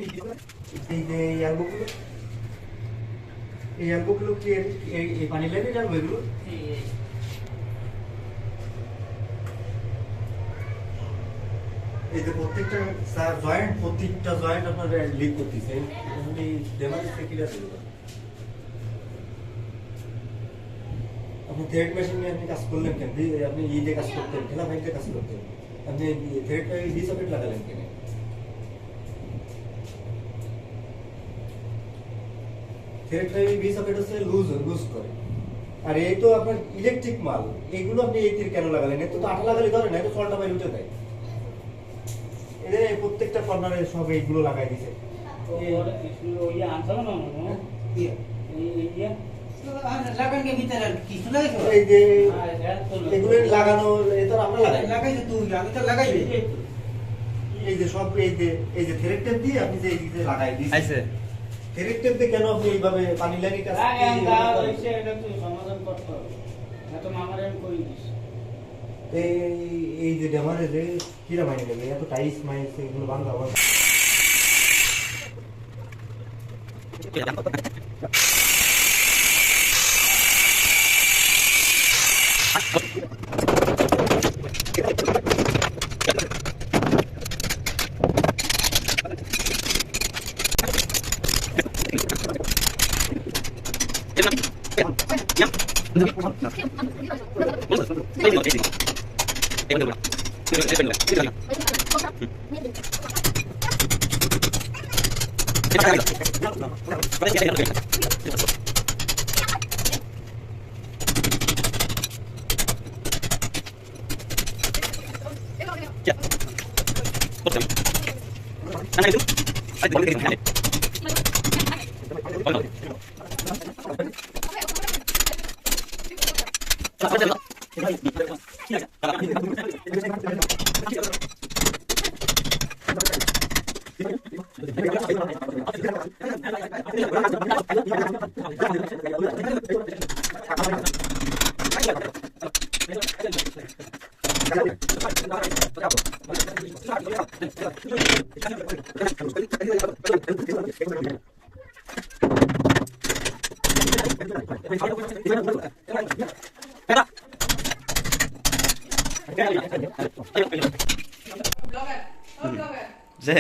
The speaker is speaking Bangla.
এই যে এই অ্যালবোগুলো কি এই পানি লাইনে যাবে এগুলো? এই যে প্রত্যেকটা জয়েন্ট আপনার লিক করতেছে, এই ড্যামেজ কি আছে? আপনি থ্রেড মেশিন নিয়ে আপনি কাজ করলেন কেন? আপনি ই দিয়ে কাজ করতেন, ঠেলা ভাই দিয়ে কাজ করতেন, আপনি থ্রেড ডি সকেট লাগালেন কেন? থ্রেড বি সকেট হচ্ছে লুজ করে। আর এই তো আপনার ইলেকট্রিক মাল, এইগুলো আপনি এই তীর কেন লাগালেন? এত তো আঠা লাগালে ধরে না, এত সলটা বাইরে উঠে যায়। এদের প্রত্যেকটা কর্নারে সব এইগুলো লাগাই দিছে। এই যে এগুলো লাগানো, এটা আমরা লাগাই, আমি তো লাগাই। এই যে সব এই যে থ্রেড টেপ দিয়ে আপনি যে এই দিকে লাগাই দিয়েছেন, থ্রেড টেপ দিয়ে কেন আপনি এইভাবে পানি লাইনের কাছে এটা তো সমাধান করতে হবে, এত মামারে আমি কই দিছি। এই যে ড্যামারে যে কিরা মাইনে নেবে, এত টাইস মাইস এগুলো ভাঙা হবে। Blogger. Sí.